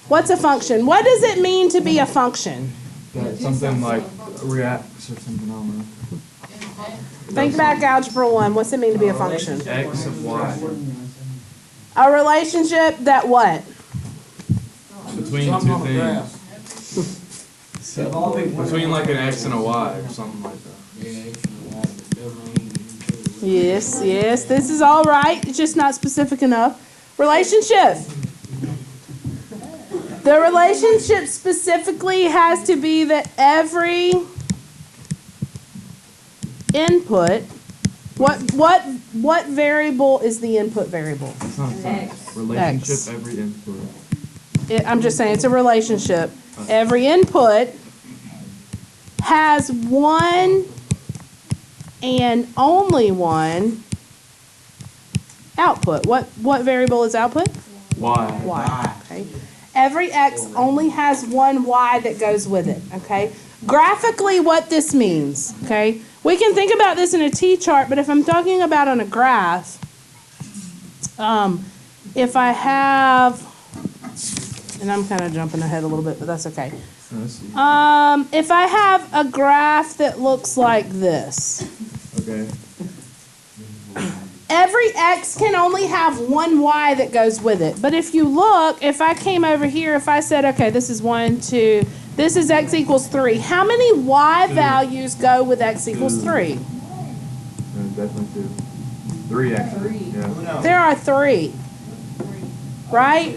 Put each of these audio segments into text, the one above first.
What's a function? What does it mean to be a function? That something like reacts or something, I don't know. Think back Algebra 1. What's it mean to be a function? X of Y. A relationship that what? Between two things. Between like an X and a Y or something like that. Yes, yes. This is all right. It's just not specific enough. Relationship. The relationship specifically has to be that every input, what variable is the input variable? It's not X. Relationship, X. every input. I'm just saying it's a relationship. Every input has one and only one output. What variable is output? Y. Y. Okay. Every X only has one Y that goes with it. Okay. Graphically, what this means. Okay. We can think about this in a T-chart, but if I'm talking about on a graph, if I have, and I'm kind of jumping ahead a little bit, but that's okay. If I have a graph that looks like this. Okay. Every X can only have one Y that goes with it. But if you look, if I came over here, if I said, okay, this is 1, 2, this is X equals 3. How many Y values go with X equals 3? Definitely 2. 3 actually. Yeah. There are 3. Right?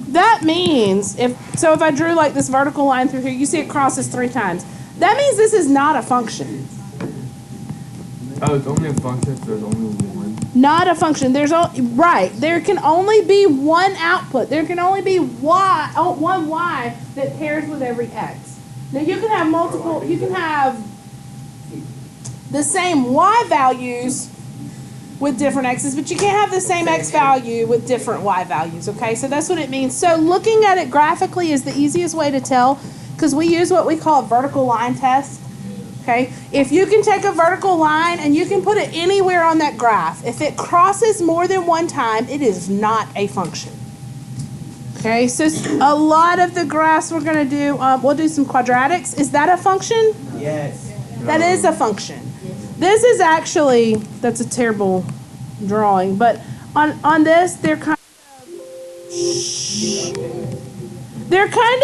That means, if I drew like this vertical line through here, you see it crosses 3 times. That means this is not a function. Oh, it's only a function if there's only one. Not a function. Right. There can only be one output. There can only be one Y that pairs with every X. Now you can have multiple. You can have the same Y values with different X's, but you can't have the same X value with different Y values. Okay, so that's what it means. So looking at it graphically is the easiest way to tell, because we use what we call a vertical line test. Okay, if you can take a vertical line and you can put it anywhere on that graph, if it crosses more than one time, it is not a function. Okay, so a lot of the graphs we're going to do, we'll do some quadratics. Is that a function? Yes. That is a function. This is actually, that's a terrible drawing, but on this, they're kind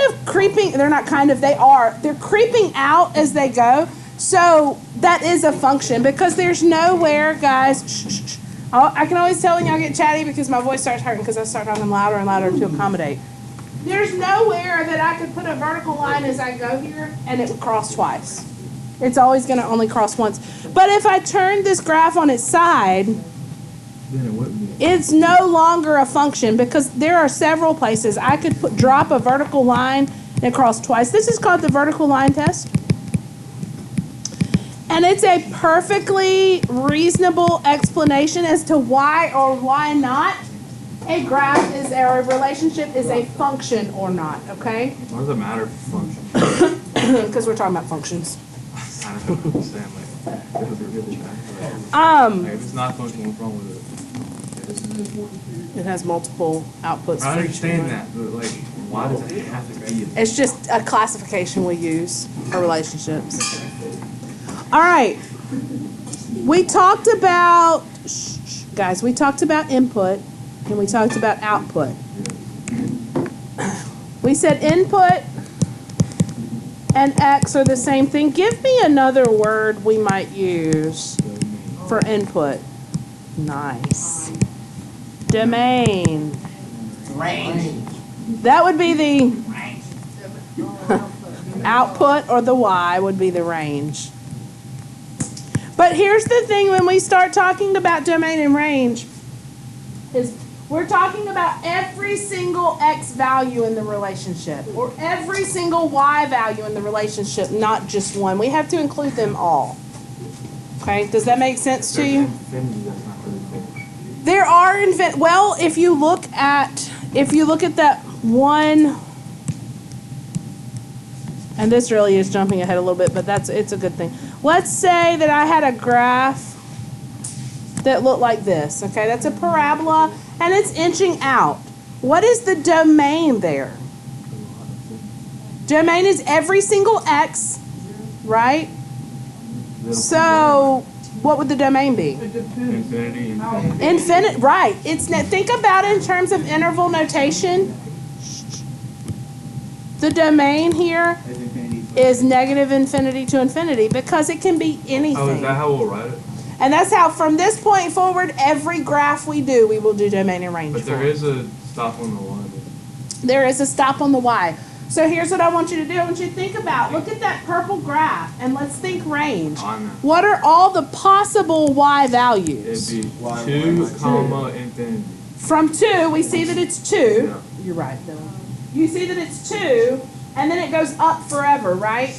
of creeping, they're not kind of, they are. They're creeping out as they go. So that is a function because there's nowhere, guys, I can always tell when y'all get chatty because my voice starts hurting because I start talking louder and louder to accommodate. There's nowhere that I could put a vertical line as I go here and it would cross twice. It's always going to only cross once. But if I turn this graph on its side, it's no longer a function because there are several places I could drop a vertical line and cross twice. This is called the vertical line test. And it's a perfectly reasonable explanation as to why or why not a graph is, or a relationship is a function or not, okay? Why does it matter if it's a function? Because we're talking about functions. I don't understand. Like, if it's not a function, what's wrong with it? It has multiple outputs. I understand that, but like, why does it have to be? It's just a classification we use for relationships. All right. We talked about, guys, we talked about input and we talked about output. We said input and X are the same thing. Give me another word we might use for input. Nice. Domain. Range. That would be the output, or the Y would be the range. But here's the thing, when we start talking about domain and range, is we're talking about every single X value in the relationship, or every single Y value in the relationship, not just one. We have to include them all. Okay, does that make sense to you? There are well, if you look at that one, and this really is jumping ahead a little bit, but it's a good thing. Let's say that I had a graph that looked like this. Okay, that's a parabola and it's inching out. What is the domain there? Domain is every single x, right? So, what would the domain be? Infinity. Infinite, right. Think about it in terms of interval notation. The domain here As infinity. is negative infinity to infinity because it can be Oh, is anything. that how we'll write it? And that's how, from this point forward, every graph we do, we will do domain and range But for. there is a stop on the line. There is a stop on the y. So here's what I want you to do. I want you to think about, look at that purple graph, and let's think range. On that. What are all the possible y values? It'd be Y, 2, y, comma, infinity. From 2, we see that it's 2. Yeah. You're right, Billy. You see that it's 2, and then it goes up forever, right?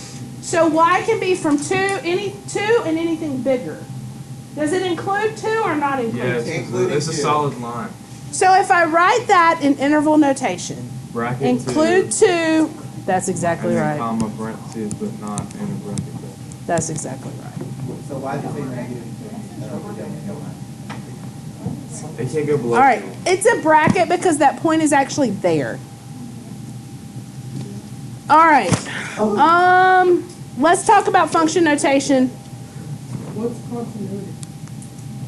So y can be from 2, any 2, and anything bigger. Does it include 2 or not include Yes, 2? Including it's a 2. solid line. So if I write that in interval notation, Bracket include 2, that's 2, exactly and then right. comma, parentheses, but not in a bracket. That's exactly right. So why does it say negative infinity? They can't go below. All right, it's a bracket because that point is actually there. All right, let's talk about function notation.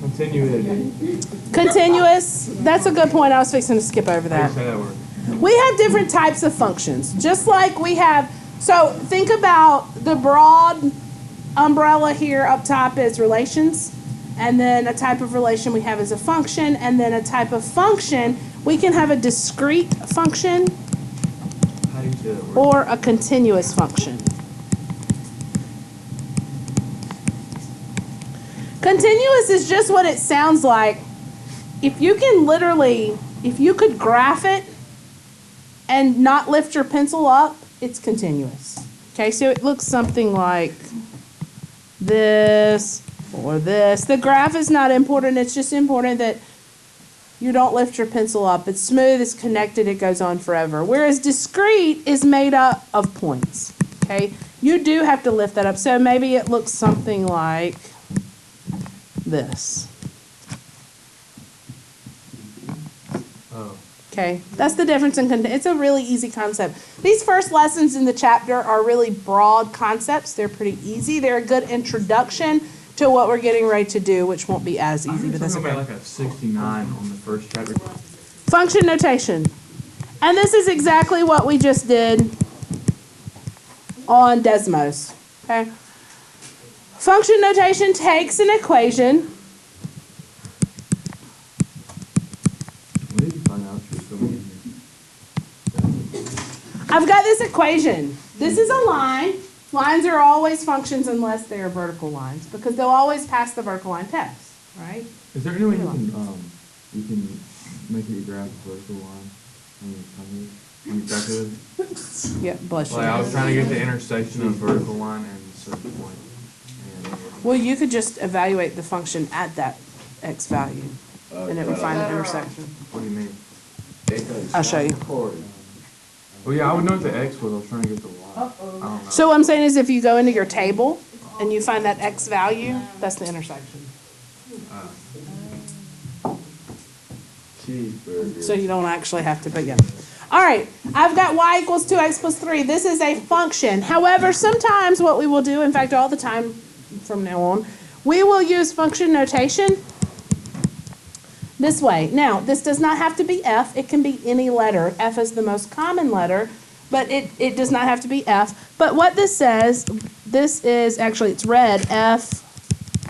Continuity. Continuous, that's a good point. I was fixing to skip over How do you that. say that word? We have different types of functions, just like we have, so think about the broad umbrella here up top is relations, and then a type of relation we have is a function, and then a type of function, we can have a discrete function How do you say that word? or a continuous function. Continuous is just what it sounds like. If you can literally, if you could graph it and not lift your pencil up, it's continuous. Okay, so it looks something like this or this. The graph is not important, it's just important that you don't lift your pencil up. It's smooth, it's connected, it goes on forever. Whereas discrete is made up of points. Okay, you do have to lift that up. So maybe it looks something like this. Oh. Okay, that's the difference in it's a really easy concept. These first lessons in the chapter are really broad concepts. They're pretty easy. They're a good introduction to what we're getting ready to do, which won't be as easy, but that's talking okay. about like a 69 on the first chapter. Function notation. And this is exactly what we just did on Desmos. Okay? Function notation takes an equation. When did you find out you were still in here? I've got this equation. This is a line. Lines are always functions unless they are vertical lines because they'll always pass the vertical line test, right? Is there any way you can make it graph a vertical line on your calculator? Yeah, bless you. Like I was trying to get the intersection of vertical line and a certain point. And Well, you could just evaluate the function at that x value, and it would find the intersection. what do you mean? I'll show you. Well, yeah, I would know what the X was. I was trying to get the Y. I don't know. So what I'm saying is if you go into your table and you find that x value, that's the intersection. Cheeseburger. So you don't actually have to, but yeah. All right, I've got y equals 2x plus 3. This is a function. However, sometimes what we will do, in fact, all the time from now on, we will use function notation this way. Now, this does not have to be f. It can be any letter. F is the most common letter, but it does not have to be f. But what this says, this is, actually it's red, f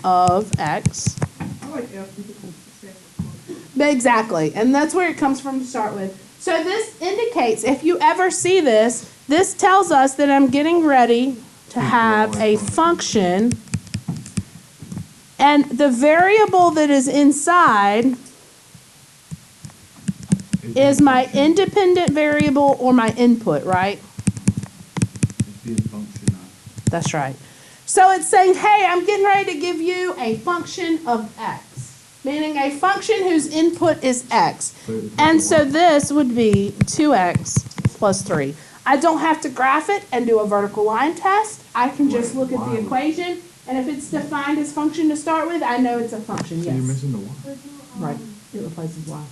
of x. I like F because Exactly, and that's where it comes from to start with. So this indicates, if you ever see this, this tells us that I'm getting ready to have a function, and the variable that is inside is my independent variable or my input, right? It'd be a function of. That's right. So it's saying, hey, I'm getting ready to give you a function of x, meaning a function whose input is x. And so this would be 2x plus 3. I don't have to graph it and do a vertical line test. I can just look at the equation, and if it's defined as function to start with, I know it's a function, So you're yes. missing the Y. Right, it replaces y.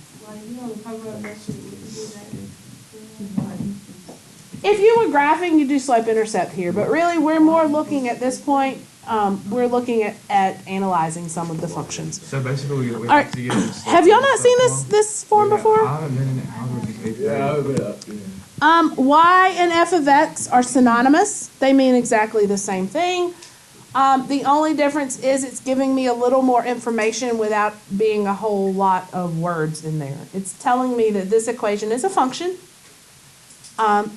If you were graphing, you do slope intercept here, but really we're more looking at this point, we're looking at analyzing some of the functions. So basically, we Alright, have to get a slope have y'all not seen intercept this form Yeah, before? I haven't been in it. How do we get Yeah, I would up. Y and f of x are synonymous. They mean exactly the same thing. The only difference is it's giving me a little more information without being a whole lot of words in there. It's telling me that this equation is a function.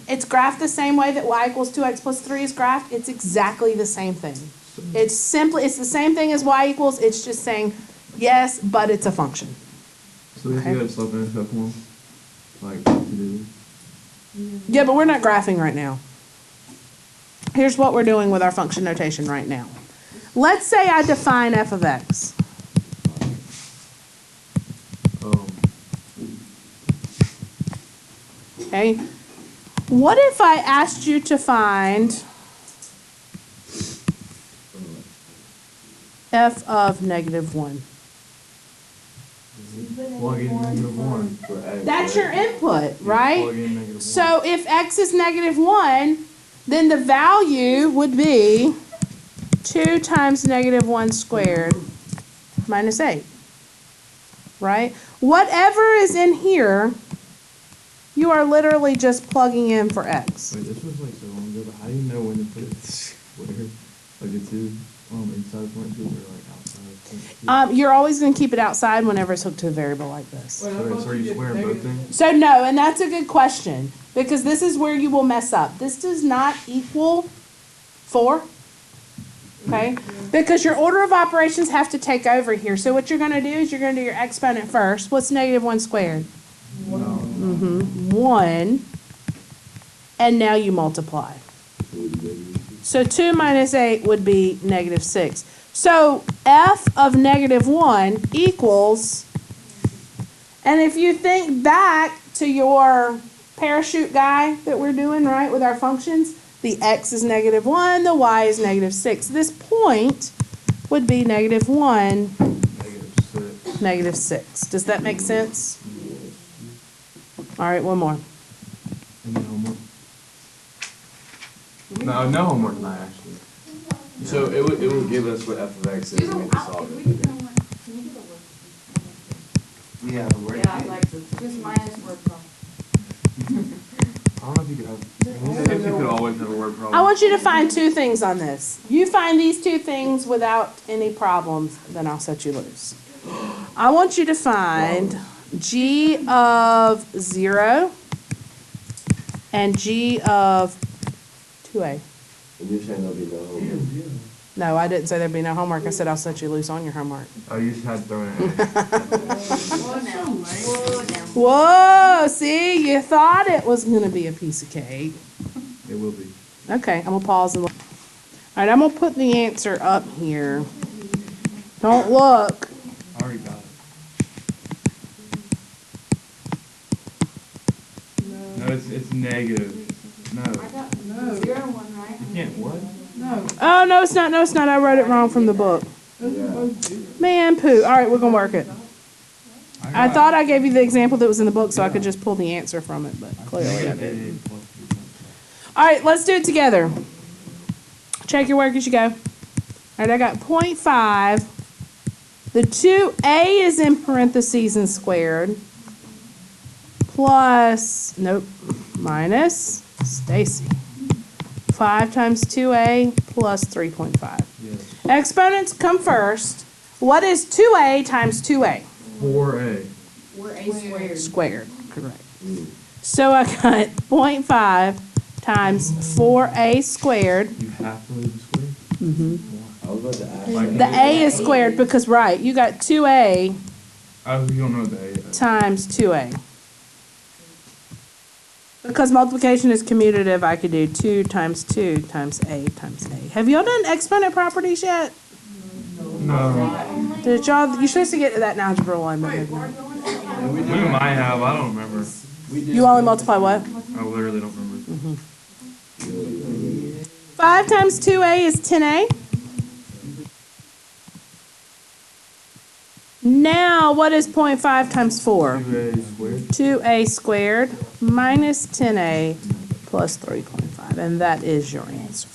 It's graphed the same way that y equals 2x plus 3 is graphed. It's exactly the same thing. It's the same thing as y equals. It's just saying yes, but it's a function. So we have to Okay. get a slope intercept form, like to do. Yeah, but we're not graphing right now. Here's what we're doing with our function notation right now. Let's say I define f of x. Okay. What if I asked you to find f of -1? Plug in -1. That's your input, right? Plug in -1. So if x is -1, then the value would be 2 times -1 squared minus 8, right? Whatever is in here, you are literally just plugging in for x. Wait, this was like so long ago, but how do you know when to put it square? Like it's inside point two or like outside? You're always going to keep it outside whenever it's hooked to a variable like this. So are you squaring both things? So no, and that's a good question, because this is where you will mess up. This does not equal 4, okay? Because your order of operations have to take over here. So what you're going to do is you're going to do your exponent first. What's -1 squared? 1. And now you multiply. So 2 minus 8 would be -6. So f of -1 equals, and if you think back to your parachute guy that we're doing, right, with our functions, the x is -1, the y is -6. This point would be -1, -6. -6. Does that make sense? All right, one more. And then homework? No homework tonight, actually. So it would give us what f of x is and we have to solve it. Yeah, the word. Yeah, I like this, just minus word problem. I don't know if you could have. I guess you could always have a word problem. I want you to find 2 things on this. You find these 2 things without any problems, then I'll set you loose. I want you to find g of 0 and g of 2a. And you're saying there'll be no homework. No, I didn't say there'd be no homework. I said I'll set you loose on your homework. Oh, you just had to throw in an A. Whoa now, whoa now. Whoa, see, you thought it was going to be a piece of cake. It will be. Okay, I'm going to pause and look. All right, I'm going to put the answer up here. Don't look. I already got it. No, it's negative. No. I got 0 1, right? You can't what? Oh, no, it's not. No, it's not. I wrote it wrong from the book. Man, poo. All right, we're going to work it. I thought I gave you the example that was in the book so I could just pull the answer from it, but clearly I didn't. All right, let's do it together. Check your work as you go. All right, I got 0.5. The 2a is in parentheses and squared. Plus, nope, minus Stacy. 5 times 2a plus 3.5. Yes. Exponents come first. What is 2a times 2a? 4A. We're a squared. Squared, correct. So I got 0.5 times 4a squared. You have to leave the square? I was about to ask. Like- The a is squared because, right, you got 2a Oh, you don't know the A yet. times 2a. Because multiplication is commutative, I could do 2 times 2 times a times a. Have y'all done exponent properties yet? No. Did y'all, you're supposed to get to that in Algebra 1, but maybe not. We might have, I don't remember. You only multiply what? I literally don't remember. 5 times 2a is 10a. Now, what is 0.5 times 4? 2A squared. 2a squared minus 10a plus 3.5, and that is your answer.